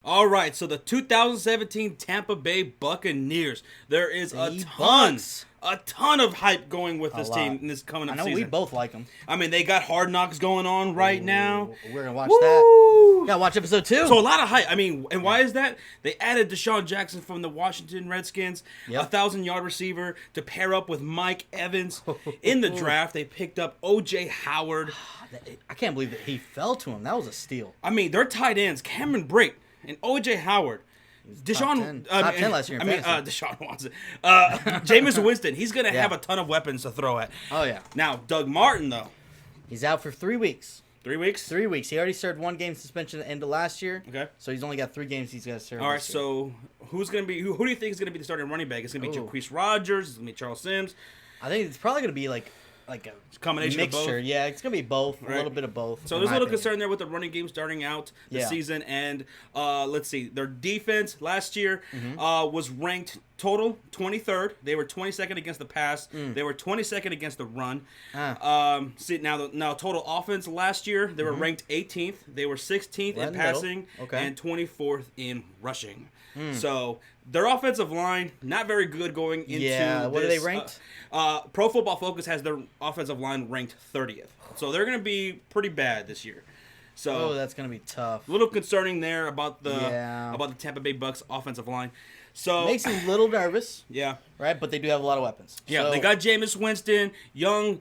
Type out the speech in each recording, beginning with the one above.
All right, so the 2017 Tampa Bay Buccaneers. There is a ton of hype going with this team in this coming up season. I know we both like them. I mean, they got Hard Knocks going on right now. We're going to watch that. Gotta watch episode 2. So a lot of hype. I mean, and why is that? They added Deshaun Jackson from the Washington Redskins, a 1,000-yard receiver to pair up with Mike Evans. In the draft, they picked up O.J. Howard. I can't believe that he fell to him. That was a steal. I mean, their tight ends, Cameron Brate and O.J. Howard. Deshaun, top 10 last year in fantasy. Deshaun Watson. Jameis Winston. He's going to have a ton of weapons to throw at. Oh, yeah. Now, Doug Martin, though. He's out for 3 weeks. 3 weeks? 3 weeks. He already served 1 game suspension at the end of last year. Okay. So he's only got 3 games he's got to serve. All right, so who's going to be... Who do you think is going to be the starting running back? It's going to be Jacquizz Rodgers. It's going to be Charles Sims. I think it's probably going to be like a combination mixture. of both. Yeah, it's going to be both. Right. A little bit of both. So there's a little concern there with the running game starting out the season. And let's see. Their defense last year was ranked total 23rd. They were 22nd against the pass. They were 22nd against the run. See now total offense last year, they were ranked 18th. They were 16th in passing and 24th in rushing. So their offensive line, not very good going into this. What are they ranked? Pro Football Focus has their offensive line ranked 30th. So they're going to be pretty bad this year. So that's going to be tough. A little concerning there about the Tampa Bay Bucs offensive line. So makes me a little nervous. Yeah. Right, but they do have a lot of weapons. Yeah, so, they got Jameis Winston, young,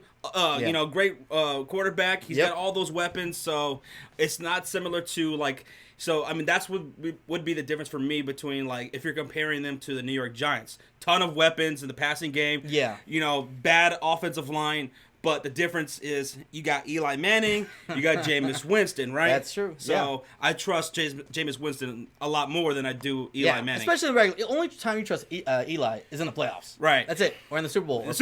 great quarterback. He's got all those weapons, so it's not similar to like. So I mean, that's what would be the difference for me between like if you're comparing them to the New York Giants. Ton of weapons in the passing game. Yeah. Bad offensive line. But the difference is you got Eli Manning, you got Jameis Winston, right? That's true. So I trust Jameis Winston a lot more than I do Eli Manning. Especially in the regular. The only time you trust Eli is in the playoffs. Right. That's it. Or in the Super Bowl. Or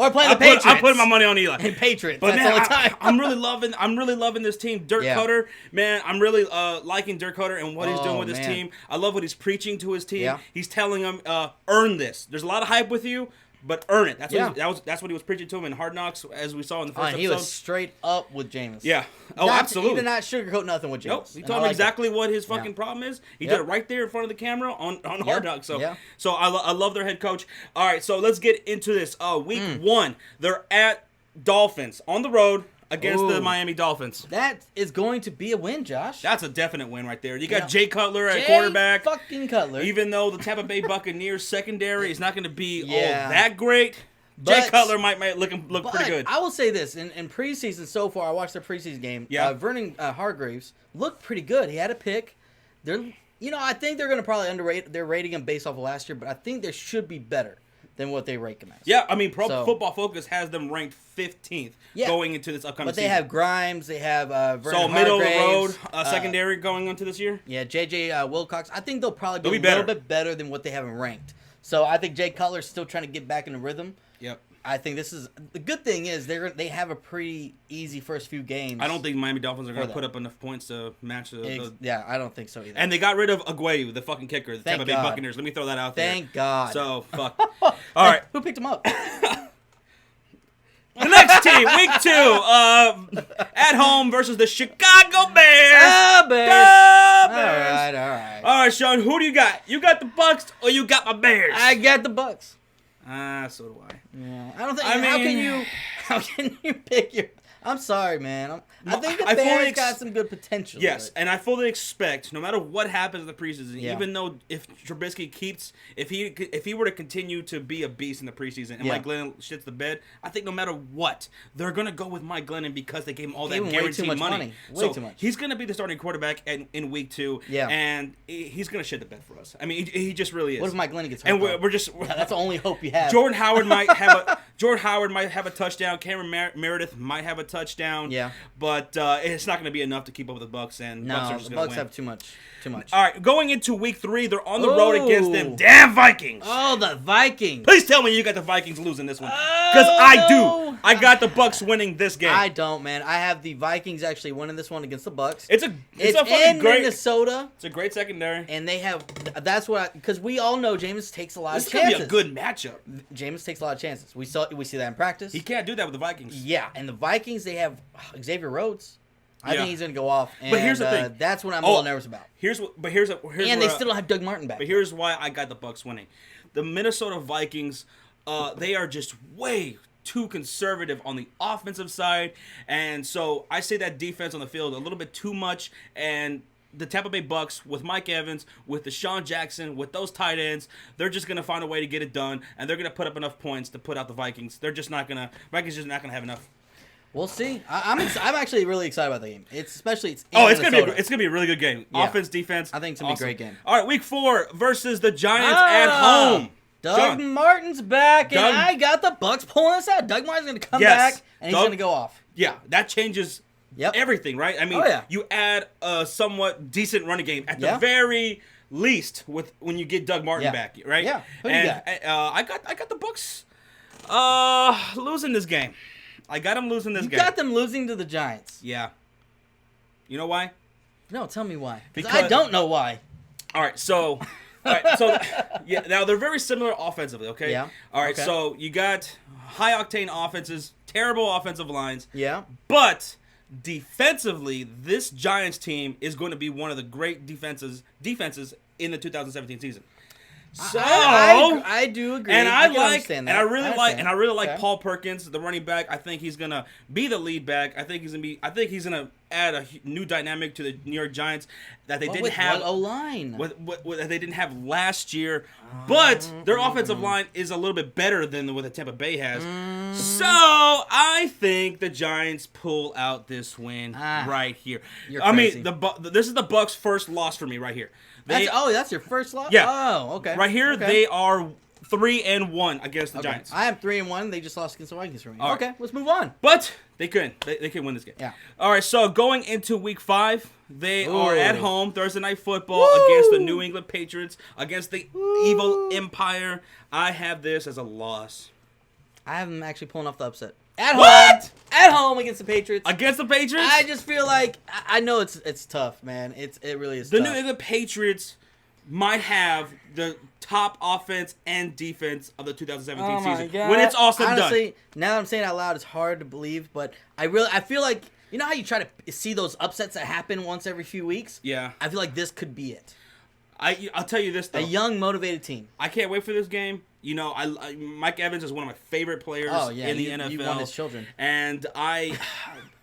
playing the Patriots. I'm putting my money on Eli. And Patriots. But that's all the time. I'm really loving this team. Dirk Cutter, man, I'm really liking Dirk Cutter and what he's doing with his team. I love what he's preaching to his team. Yeah. He's telling them, earn this. There's a lot of hype with you. But earn it. That's what he was preaching to him in Hard Knocks, as we saw in the first episode. He was straight up with Jameis. Yeah. Oh, absolutely. He did not sugarcoat nothing with Jameis. Nope. He told him exactly what his fucking problem is. He did it right there in front of the camera on Hard Knocks. So I love their head coach. All right, so let's get into this. Week 1, they're at Dolphins on the road against the Miami Dolphins. That is going to be a win, Josh. That's a definite win right there. You got Jay Cutler at quarterback. Fucking Cutler. Even though the Tampa Bay Buccaneers secondary is not going to be all that great, Jay Cutler might look pretty good. I will say this. In preseason so far, I watched their preseason game. Yeah. Vernon Hargreaves looked pretty good. He had a pick. I think they're going to probably underrate. They're rating him based off of last year, but I think they should be better than what they rate him as. Yeah, I mean, Pro Football Focus has them ranked 15th going into this upcoming season. But they have Grimes, they have Vernon So middle Hargreaves, of the road secondary going into this year? Yeah, J.J. Wilcox. I think they'll probably be a little bit better than what they have them ranked. So I think Jay Cutler's still trying to get back in the rhythm. Yep. I think this is the good thing is they have a pretty easy first few games. I don't think Miami Dolphins are going to put up enough points to match the Yeah, I don't think so either. And they got rid of Aguayu, the fucking kicker, the Tampa Bay Buccaneers. Let me throw that out there. Thank God. So, fuck. All right. Who picked him up? The next team, week 2, at home versus the Chicago Bears. Bears. All right. All right, Sean, who do you got? You got the Bucs or you got my Bears? I got the Bucs. So do I. Yeah, I don't think. How can you pick your? I'm sorry, man. I think the Bears got some good potential. Yes, and I fully expect, no matter what happens in the preseason, even though if Trubisky if he were to continue to be a beast in the preseason and Mike Glennon shits the bed, I think no matter what, they're gonna go with Mike Glennon because they gave him all that guaranteed money. Way too much. He's gonna be the starting quarterback in week 2. Yeah, and he's gonna shit the bed for us. I mean, he just really is. What if Mike Glennon gets hurt? And we're just that's the only hope you have. Jordan Howard might have a touchdown. Cameron Meredith might have a touchdown. Yeah. But it's not going to be enough to keep up with the Bucs, and Bucs are just the going to Bucs win. have too much. All right, going into week 3, they're on the road against them damn Vikings. Oh, the Vikings! Please tell me you got the Vikings losing this one, because I do. I got the Bucs winning this game. I don't, man. I have the Vikings actually winning this one against the Bucs. It's a in great Minnesota. It's a great secondary, and they have. That's what because we all know Jameis takes a lot of chances. This could be a good matchup. Jameis takes a lot of chances. We see that in practice. He can't do that with the Vikings. Yeah, and the Vikings they have Xavier Rhodes. I think he's going to go off. And, but here's the thing. That's what I'm a little nervous about. And they still don't have Doug Martin back. But here's why I got the Bucs winning. The Minnesota Vikings, they are just way too conservative on the offensive side. And so I say that defense on the field a little bit too much. And the Tampa Bay Bucs with Mike Evans, with Deshaun Jackson, with those tight ends, they're just going to find a way to get it done. And they're going to put up enough points to put out the Vikings. Vikings just not going to have enough. We'll see. I'm actually really excited about the game. It's it's gonna be a really good game. Yeah. Offense, defense. I think it's gonna be a great game. All right, week 4 versus the Giants at home. Doug Martin's back, and I got the Bucs pulling us out. Doug Martin's gonna come back, and he's gonna go off. Yeah, that changes everything, right? I mean, you add a somewhat decent running game at the very least when you get Doug Martin back, right? Yeah. Who and you got? I got the Bucs losing this game. I got them losing this game. You got them losing to the Giants. Yeah. You know why? No, tell me why. Because I don't know why. All right, so now they're very similar offensively, okay? Yeah. All right, so you got high-octane offenses, terrible offensive lines. Yeah. But defensively, this Giants team is going to be one of the great defenses in the 2017 season. So I do agree, and I really like Okay. Paul Perkins, the running back. I think he's gonna be the lead back. I think he's gonna add a new dynamic to the New York Giants that they didn't have. O-line? What they didn't have last year, but their offensive line is a little bit better than what the Tampa Bay has. So I think the Giants pull out this win right here. You're crazy. This is the Bucs' first loss for me right here. That's your first loss? Yeah. Oh, okay. Right here, they are 3-1 against the Giants. I am 3-1. They just lost against the Vikings for me. All Okay, let's move on. But they couldn't. They can win this game. Yeah. All right, so going into week 5, they are at home, Thursday Night Football, against the New England Patriots, against the evil Empire. I have this as a loss. I have them actually pulling off the upset. At What? home. At home against the Patriots. Against the Patriots? I just feel like I know it's tough, man. It really is The tough. New England Patriots might have the top offense and defense of the 2017 season. God. When it's all said and Honestly, done. now that I'm saying it out loud, it's hard to believe, but I feel like, you know how you try to see those upsets that happen once every few weeks? Yeah. I feel like this could be it. I'll tell you this, though. A young, motivated team. I can't wait for this game. You know, Mike Evans is one of my favorite players in the NFL. You want his children. And I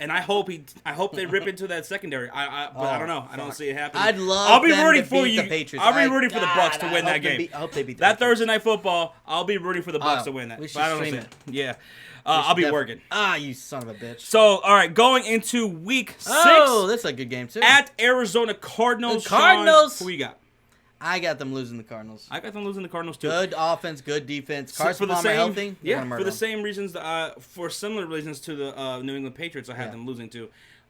hope they rip into that secondary. But I don't know. I don't see it happening. I'd love I'll be them rooting to for beat you. the Patriots. I'll be rooting for the Bucs to win that game. I hope they beat the that Patriots. Thursday Night Football. I'll be rooting for the Bucs to win that. We should But I don't stream see it. Yeah. I'll be working. You son of a bitch. So, all right, going into week 6. Oh, that's a good game, too. At Arizona Cardinals. The Cardinals. Sean, who you got? I got them losing the Cardinals. I got them losing the Cardinals, too. Good offense, good defense. Carson Palmer healthy. For the same reasons, for similar reasons to the New England Patriots, I had them losing to.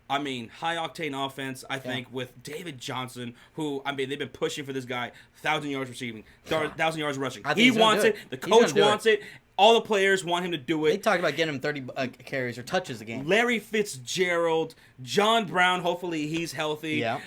I mean, high octane offense. I think with David Johnson, who they've been pushing for this guy, 1,000 yards receiving, 1,000 yards rushing. He wants it. The coach wants it. All the players want him to do it. They talked about getting him 30 carries or touches a game. Larry Fitzgerald, John Brown, hopefully he's healthy. Yeah.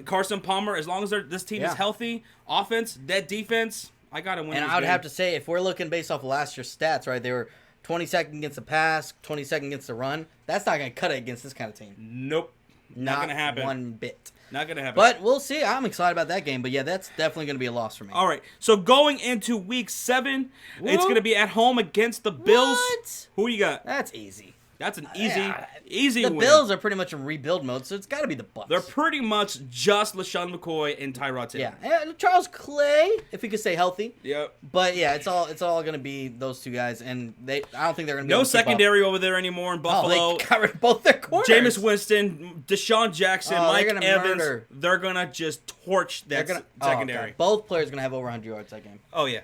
Carson Palmer, as long as this team is healthy, offense, that defense, I got to win. And I would have to say, if we're looking based off of last year's stats, right, they were 22nd against the pass, 22nd against the run. That's not going to cut it against this kind of team. Nope. Not going to happen. One bit. Not going to happen. But we'll see. I'm excited about that game. But, yeah, that's definitely going to be a loss for me. All right. So, going into week 7, it's going to be at home against the Bills. What? Who you got? That's easy. That's an easy The win. Bills are pretty much in rebuild mode, so it's got to be the Bucs. They're pretty much just LaShawn McCoy and Tyrod Taylor. Yeah, and Charles Clay, if he could stay healthy. Yep. But yeah, it's all going to be those two guys, and I don't think they're going to be no able to keep secondary over there anymore in Buffalo. Oh, they got rid of both their corners. Jameis Winston, Deshaun Jackson, Mike Evans. Murder. They're gonna just torch that secondary. Both players are gonna have over 100 yards that game. Oh yeah.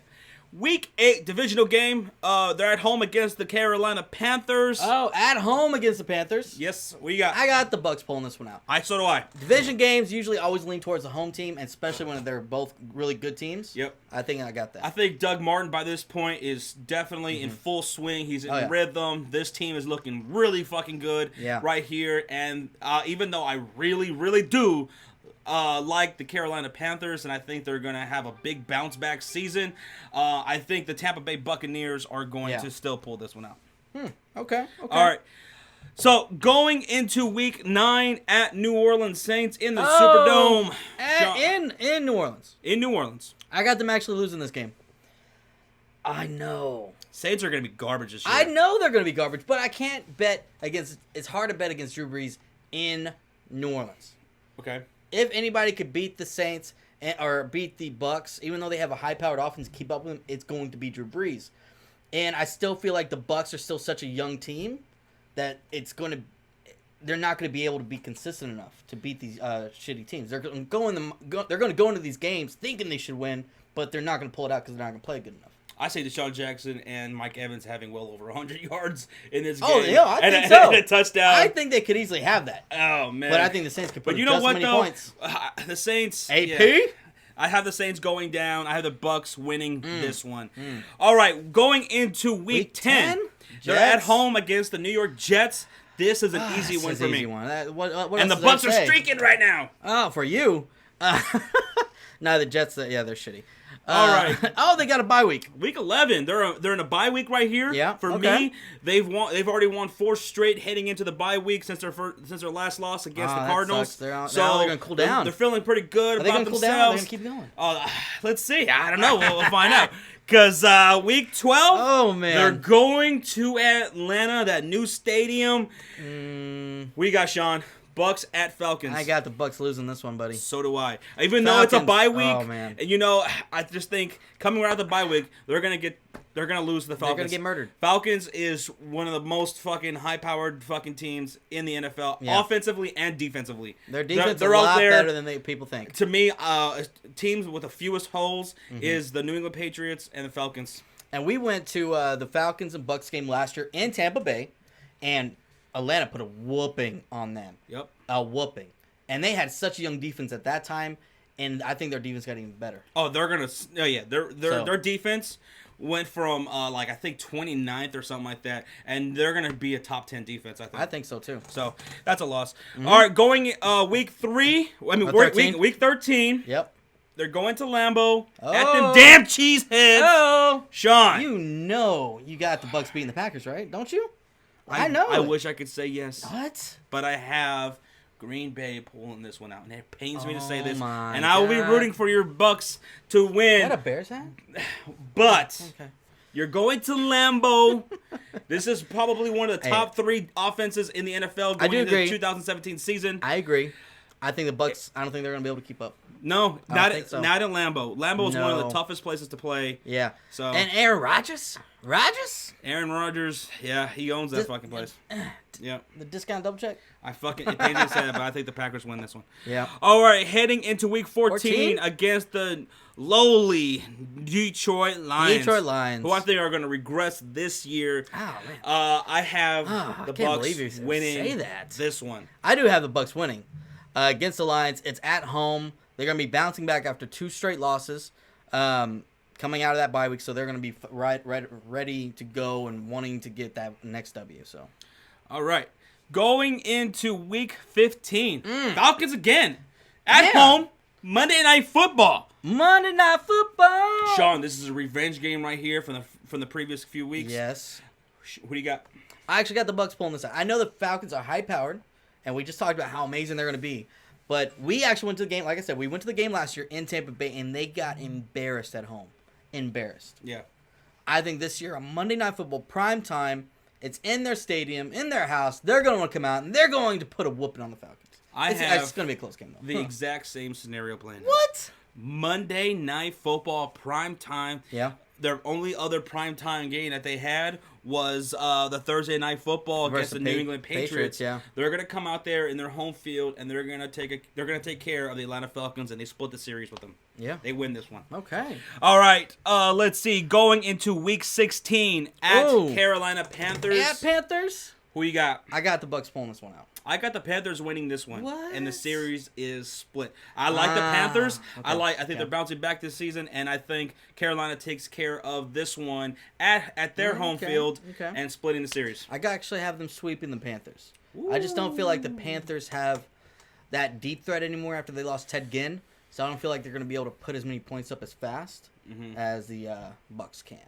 Week 8 divisional game. They're at home against the Carolina Panthers. Oh, at home against the Panthers. Yes, what you got? I got the Bucs pulling this one out. So do I. Division games usually always lean towards the home team, and especially when they're both really good teams. Yep. I think I got that. I think Doug Martin by this point is definitely in full swing. He's in rhythm. This team is looking really fucking good right here. And even though I really, really do like the Carolina Panthers, and I think they're going to have a big bounce back season, I think the Tampa Bay Buccaneers are going to still pull this one out. Okay. All right. So, going into Week 9 at New Orleans Saints in the Superdome. In New Orleans. In New Orleans. I got them actually losing this game. I know. Saints are going to be garbage this year. I know they're going to be garbage, but I can't bet against... It's hard to bet against Drew Brees in New Orleans. Okay. If anybody could beat the Saints or beat the Bucs, even though they have a high-powered offense to keep up with them, it's going to be Drew Brees. And I still feel like the Bucs are still such a young team that they're not going to be able to be consistent enough to beat these shitty teams. They're going to go into these games thinking they should win, but they're not going to pull it out because they're not going to play good enough. I say Deshaun Jackson and Mike Evans having well over 100 yards in this game. Oh, yeah, I think so. And a touchdown. I think they could easily have that. Oh, man. But I think the Saints could put but you know just what, many though? points. The Saints. AP? Yeah. I have the Saints going down. I have the Bucs winning this one. All right, going into Week 10. They're at home against the New York Jets. This is an easy win for me. What and the Bucs are streaking right now. Oh, for you. No, the Jets, they're shitty. All right. Oh, they got a bye week. Week 11. They're in a bye week right here. Yeah. For me, they've already won 4 straight heading into the bye week since their last loss against the Cardinals. Now they're going to cool down. They're feeling pretty good about themselves. Are they going to keep going? Let's see. I don't know. We'll find out. Because Week 12, oh man, they're going to Atlanta, that new stadium. What do you got, Sean? Bucs at Falcons. I got the Bucs losing this one, buddy. So do I. Even though it's a bye week, oh, man. I just think coming out of the bye week, they're gonna lose to the Falcons. They're gonna get murdered. Falcons is one of the most fucking high-powered fucking teams in the NFL, offensively and defensively. Their defense is a lot better than people think. To me, teams with the fewest holes is the New England Patriots and the Falcons. And we went to the Falcons and Bucs game last year in Tampa Bay, and Atlanta put a whooping on them. Yep. A whooping. And they had such a young defense at that time, and I think their defense got even better. Oh, they're going to... Oh, yeah. Their defense went from, I think 29th or something like that, and they're going to be a top 10 defense, I think. I think so, too. So, that's a loss. All right, going Week 3. Week 13. Yep. They're going to Lambeau at them damn cheeseheads. Oh. Sean. You know you got the Bucs beating the Packers, right? Don't you? I know. I wish I could say yes. What? But I have Green Bay pulling this one out, and it pains me to say this. And I will be rooting for your Bucs to win. Is that a Bears hat? But you're going to Lambeau. This is probably one of the top 3 offenses in the NFL going into the 2017 season. I agree. I think the Bucs. I don't think they're going to be able to keep up. No, not in Lambeau. Lambeau is one of the toughest places to play. Yeah. So and Aaron Rodgers. Aaron Rodgers, yeah, he owns that fucking place. Yeah. The discount double check. It pains me to say that, but I think the Packers win this one. Yeah. All right, heading into Week 14 against the lowly Detroit Lions. Who I think are going to regress this year. Oh, man. I have the Bucs winning this one. I do have the Bucs winning. Against the Lions, it's at home. They're going to be bouncing back after 2 straight losses. Coming out of that bye week, so they're going to be ready to go and wanting to get that next W. So, all right, going into Week 15, Falcons again at home. Monday Night Football. Sean, this is a revenge game right here from the previous few weeks. Yes. What do you got? I actually got the Bucs pulling this out. I know the Falcons are high powered, and we just talked about how amazing they're going to be. But we actually went to the game. Like I said, we went to the game last year in Tampa Bay, and they got embarrassed at home. Embarrassed. Yeah. I think this year, on Monday Night Football, prime time, it's in their stadium, in their house. They're going to want to come out, and they're going to put a whooping on the Falcons. It's going to be a close game, though. The exact same scenario playing. What? Monday Night Football, prime time. Yeah. Their only other prime time game that they had was the Thursday Night Football against the New England Patriots. Yeah. They're gonna come out there in their home field and they're gonna take care of the Atlanta Falcons, and they split the series with them. Yeah. They win this one. Okay. All right. Let's see. Going into Week 16 at Carolina Panthers. At Panthers. Who you got? I got the Bucs pulling this one out. I got the Panthers winning this one. What? And the series is split. I like the Panthers. Okay. I think they're bouncing back this season, and I think Carolina takes care of this one at their home field and splitting the series. I actually have them sweeping the Panthers. Ooh. I just don't feel like the Panthers have that deep threat anymore after they lost Ted Ginn. So I don't feel like they're going to be able to put as many points up as fast as the Bucs can.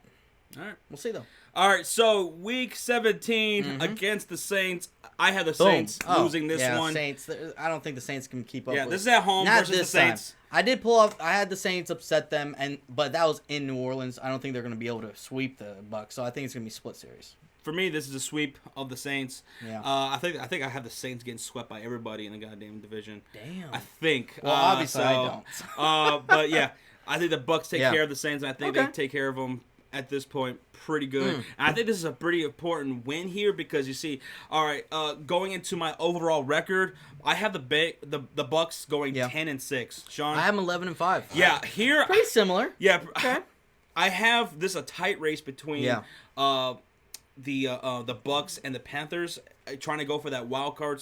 All right. We'll see, though. All right, so week 17 against the Saints. I have the Saints losing this one. Saints. I don't think the Saints can keep up with. Yeah, this is at home Not versus this the Saints. time. I did pull off. I had the Saints upset them, but that was in New Orleans. I don't think they're going to be able to sweep the Bucs, so I think it's going to be split series. For me, this is a sweep of the Saints. Yeah. I think I have the Saints getting swept by everybody in the goddamn division. Damn. I think. Well, obviously I don't. But yeah, I think the Bucs take care of the Saints, and I think they take care of them at this point pretty good. And I think this is a pretty important win here because you see, all right, going into my overall record, I have the Bucs going 10-6. Sean, I am 11-5. Yeah, here pretty similar. Yeah, okay. I have a tight race between the Bucs and the Panthers trying to go for that wild card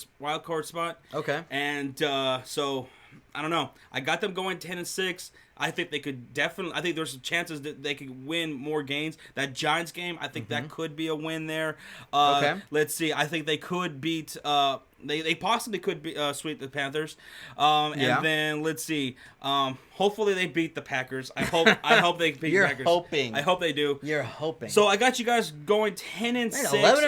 spot. Okay. And so I don't know. I got them going 10-6. I think they could definitely. I think there's some chances that they could win more games. That Giants game, I think that could be a win there. Okay. Let's see. I think they could beat. They possibly could sweep the Panthers. And then let's see. Hopefully they beat the Packers. I hope they beat the Packers. You're hoping. I hope they do. You're hoping. So I got you guys going 10-6.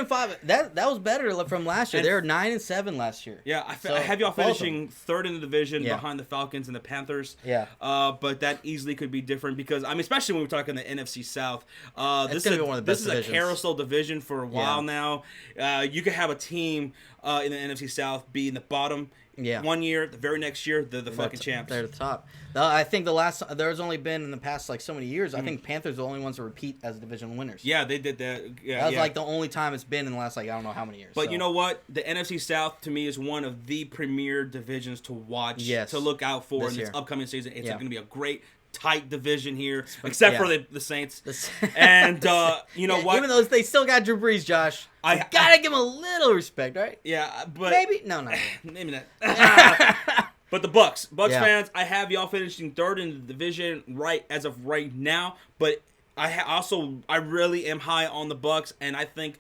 11-5. That was better from last year. They were 9-7 last year. Yeah, I have y'all finishing third in the division behind the Falcons and the Panthers. Yeah. But that easily could be different because especially when we're talking the NFC South. This is a carousel division for a while now. You could have a team in the NFC South be in the bottom. Yeah. 1 year, the very next year, they're the fucking champs. They're the top. I think there's only been in the past so many years. I think Panthers are the only ones to repeat as division winners. Yeah, they did that. Yeah, that was the only time it's been in the last I don't know how many years. But you know what? The NFC South to me is one of the premier divisions to watch, to look out for in this upcoming season. It's going to be a great tight division here, except for the Saints. And you know what? Even though they still got Drew Brees, Josh, I gotta give him a little respect, right? Yeah, but maybe no, maybe not. But the Bucs fans, I have y'all finishing third in the division as of right now. But I really am high on the Bucs, and I think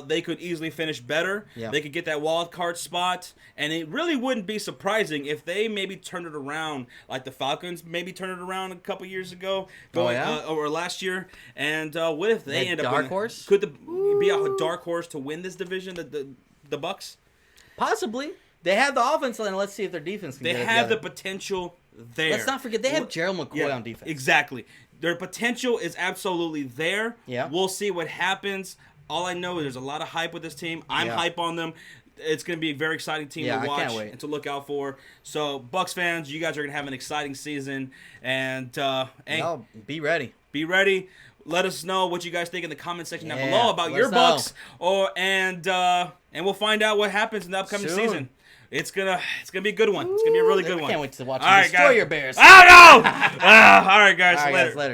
they could easily finish better. Yeah. They could get that wild card spot, and it really wouldn't be surprising if they maybe turned it around like the Falcons maybe turned it around a couple years ago, or last year. And what if they end up dark horse? Could be a dark horse to win this division? The Bucs? Possibly. They have the offense, and let's see if their defense can. They have the potential there. Let's not forget they have Gerald McCoy on defense. Exactly. Their potential is absolutely there. Yeah. We'll see what happens. All I know is there's a lot of hype with this team. I'm hype on them. It's going to be a very exciting team to watch and to look out for. So, Bucs fans, you guys are going to have an exciting season. And be ready. Be ready. Let us know what you guys think in the comment section down below about your Bucs. And we'll find out what happens in the upcoming season. It's gonna be a good one. It's gonna be a really good one. I can't wait to watch you destroy your Bears. Oh no! All right, guys. All right, guys, later.